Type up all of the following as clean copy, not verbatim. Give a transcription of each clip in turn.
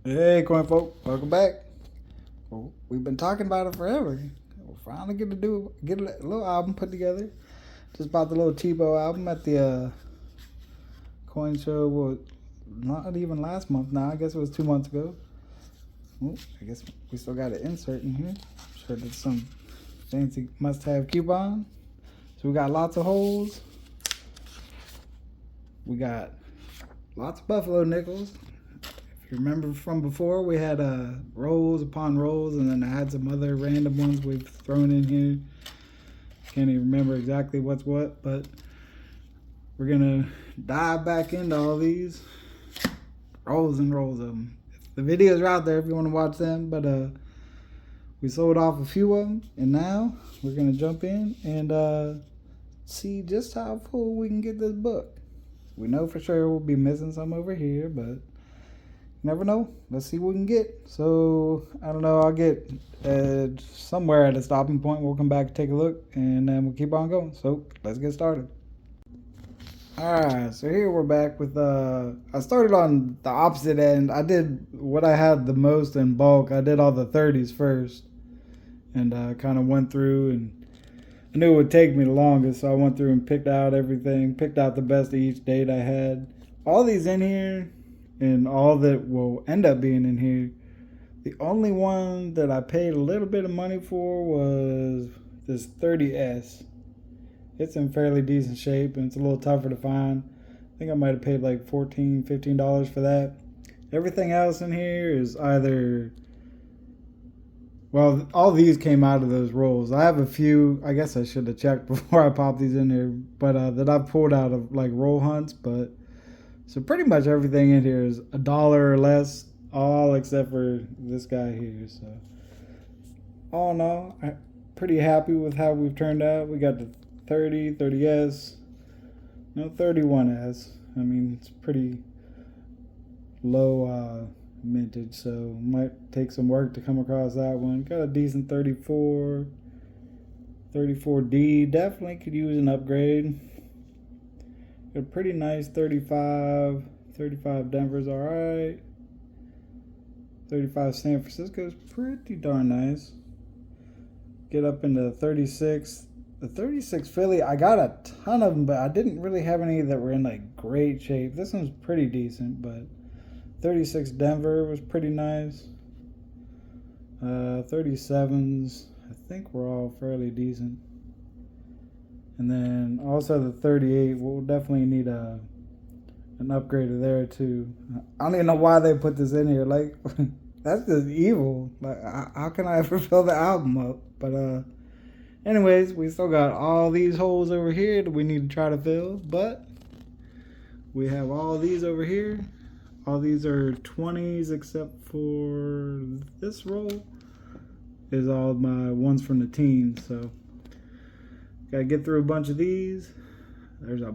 Hey, coin folk, welcome back. Well, we've been talking about it forever. We'll finally get a little album put together. Just bought the little Tebow album at the coin show. Well, not even last month now. I guess it was 2 months ago. Oh, I guess we still got an insert in here. I'm sure there's some fancy must-have coupon. So we got lots of holes. We got lots of buffalo nickels. You remember from before, we had rolls upon rolls, and then I had some other random ones we've thrown in here. Can't even remember exactly what's what, but we're gonna dive back into all these rolls and rolls of them. The videos are out there if you want to watch them, but we sold off a few of them, and now we're gonna jump in and see just how full we can get this book. We know for sure we'll be missing some over here, but never know. Let's see what we can get. So I don't know. I'll get somewhere at a stopping point. We'll come back and take a look, and then we'll keep on going. So let's get started. All right. So here we're back with. I started on the opposite end. I did what I had the most in bulk. I did all the 30s first, and kind of went through and I knew it would take me the longest, so I went through and picked out everything, picked out the best of each date I had. All these in here and all that will end up being in here. The only one that I paid a little bit of money for was this 30S. It's in fairly decent shape and it's a little tougher to find. I think I might have paid like $14, $15 for that. Everything else in here is either, well, all these came out of those rolls. I have a few, I guess I should have checked before I popped these in here, but that I've pulled out of like roll hunts, but so pretty much everything in here is $1 or less, all except for this guy here. So all in all, I'm pretty happy with how we've turned out. We got the 30, 30S, no 31S. I mean, it's pretty low mintage, so might take some work to come across that one. Got a decent 34, 34D. Definitely could use an upgrade. Got a pretty nice 35. 35 Denver's alright. 35 San Francisco's pretty darn nice. Get up into 36. The 36 Philly, I got a ton of them, but I didn't really have any that were in like great shape. This one's pretty decent, but 36 Denver was pretty nice. 37s, I think were all fairly decent. And then also the 38, we'll definitely need an upgrader there too. I don't even know why they put this in here. Like, that's just evil. Like, how can I ever fill the album up? But anyways, we still got all these holes over here that we need to try to fill. But we have all these over here. All these are 20s except for this roll is all my ones from the teens. So gotta get through a bunch of these. There's a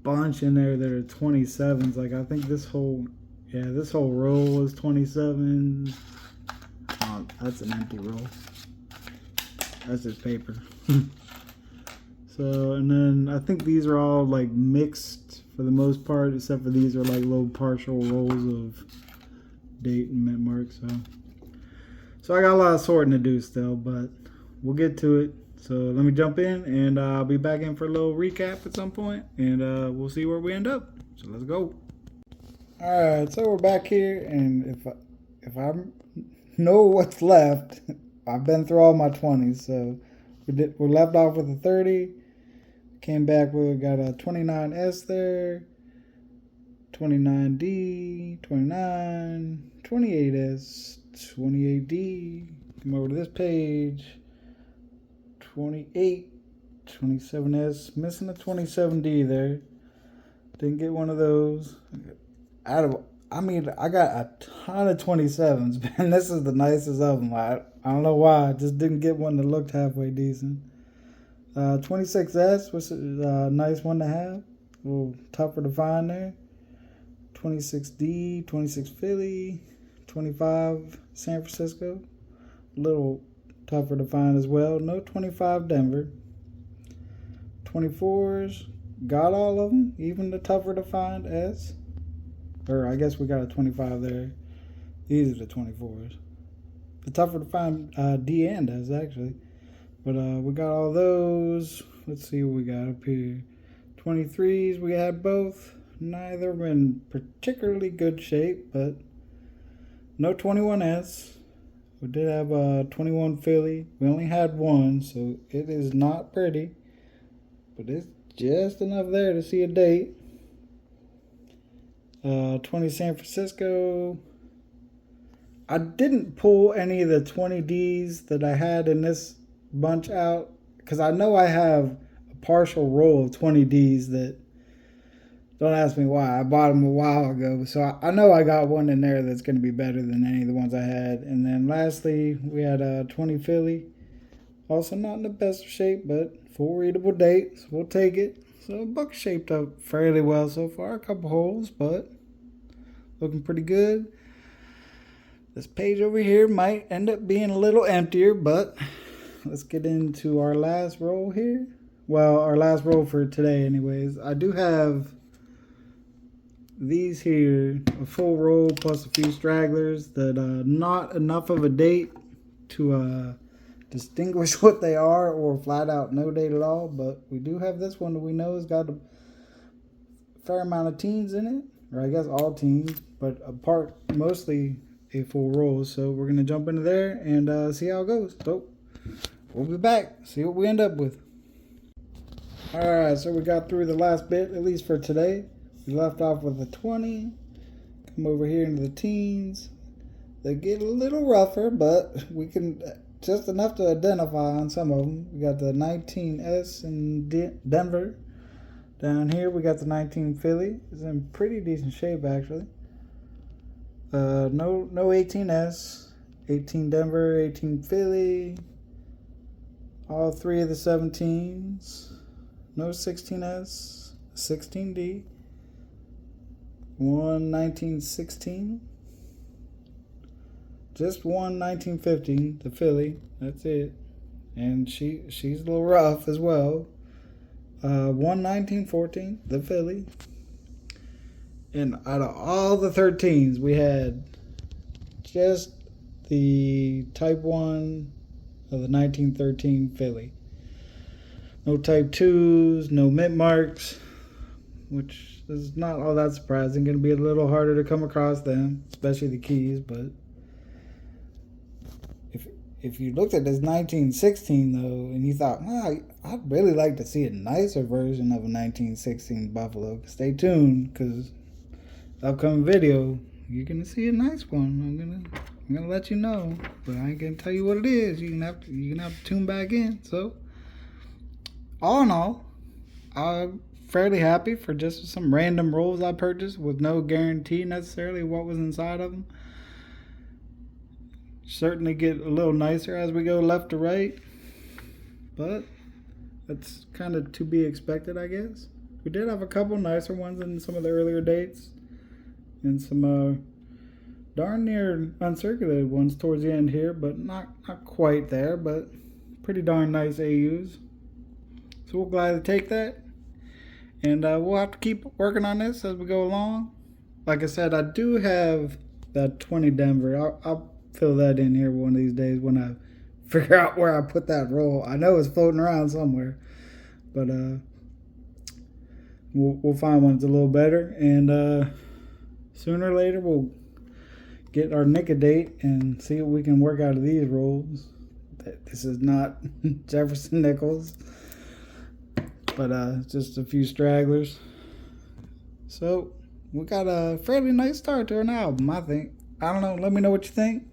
bunch in there that are 27s. Like I think this whole roll is 27. Oh, that's an empty roll. That's just paper. So, and then I think these are all like mixed for the most part, except for these are like little partial rolls of date and mint mark. So I got a lot of sorting to do still, but we'll get to it. So let me jump in, and I'll be back in for a little recap at some point, and we'll see where we end up. So let's go. All right, so we're back here, and if I know what's left, I've been through all my 20s. So we're left off with a 30. Came back, we got a 29S there, 29D, 29, 28S, 28D. Come over to this page. 28, 27S, missing a 27D there. Didn't get one of those. I got a ton of 27s, man. This is the nicest of them. I don't know why. I just didn't get one that looked halfway decent. 26S was a nice one to have. A little tougher to find there. 26D, 26 Philly, 25 San Francisco. A little tougher to find as well. No 25 Denver. 24s, got all of them, even the tougher to find S. Or I guess we got a 25 there. These are the 24s. It's tougher to find D and S actually. But we got all those. Let's see what we got up here. 23s, we had both. Neither were in particularly good shape, but no 21S. We did have a 21 Philly. We only had one, so it is not pretty. But it's just enough there to see a date. 20 San Francisco. I didn't pull any of the 20Ds that I had in this bunch out because I know I have a partial roll of 20Ds that, don't ask me why, I bought them a while ago. So I know I got one in there that's going to be better than any of the ones I had. And then lastly, we had a 20 Philly. Also not in the best shape, but full readable date, so we'll take it. So Buck shaped up fairly well so far. A couple holes, but looking pretty good. This page over here might end up being a little emptier, but let's get into our last roll here. Well, our last roll for today anyways. I do have these here, a full roll plus a few stragglers that not enough of a date to distinguish what they are, or flat out no date at all. But we do have this one that we know has got a fair amount of teens in it, or I guess all teens, but apart mostly a full roll. So we're gonna jump into there and see how it goes. So we'll be back, see what we end up with. Alright, so we got through the last bit, at least for today. We left off with a 20, come over here into the teens. They get a little rougher, but we can, just enough to identify on some of them. We got the 19S in Denver. Down here we got the 19 Philly. It's in pretty decent shape actually. No 18S, 18 Denver, 18 Philly. All three of the 17s. No 16S, 16D. One 1916. Just one 1915, the Philly. That's it. And she's a little rough as well. One 1914, the Philly. And out of all the 13s, we had just the Type 1 of the 1913 Philly. No Type 2s, no mint marks, which is not all that surprising. Going to be a little harder to come across them, especially the keys. But if you looked at this 1916 though, and you thought, well, I'd really like to see a nicer version of a 1916 Buffalo, stay tuned, because the upcoming video you're gonna see a nice one. I'm gonna let you know, but I ain't gonna tell you what it is. You're gonna have to tune back in. So all in all, I'm fairly happy for just some random rolls I purchased with no guarantee necessarily what was inside of them. Certainly get a little nicer as we go left to right, but that's kind of to be expected, I guess. We did have a couple nicer ones in some of the earlier dates, and some darn near uncirculated ones towards the end here, but not quite there, but pretty darn nice AUs. So we'll gladly take that, and we'll have to keep working on this as we go along. Like I said, I do have that 20 Denver. I'll fill that in here one of these days when I figure out where I put that roll. I know it's floating around somewhere, but we'll find one that's a little better, and sooner or later we'll get our NICA date and see what we can work out of these rolls. This is not Jefferson Nichols, but just a few stragglers. So we got a fairly nice start to an album, I think. I don't know, let me know what you think.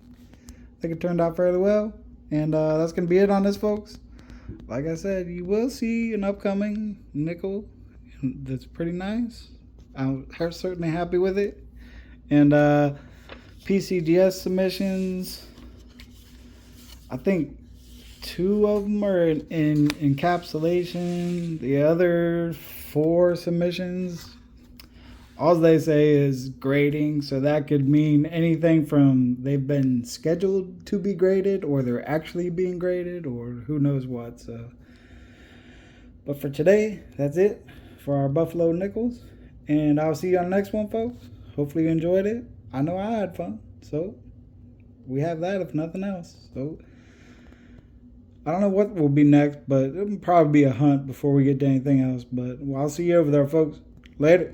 I think it turned out fairly well. And that's going to be it on this, folks. Like I said, you will see an upcoming nickel that's pretty nice. I'm certainly happy with it. And PCGS submissions, I think 2 of them are in encapsulation. The other 4 submissions, all they say is grading, so that could mean anything from they've been scheduled to be graded, or they're actually being graded, or who knows what. So, but for today, that's it for our Buffalo Nickels, and I'll see you on the next one, folks. Hopefully you enjoyed it. I know I had fun. So we have that if nothing else. So I don't know what will be next, but it'll probably be a hunt before we get to anything else. But I'll see you over there, folks. Later.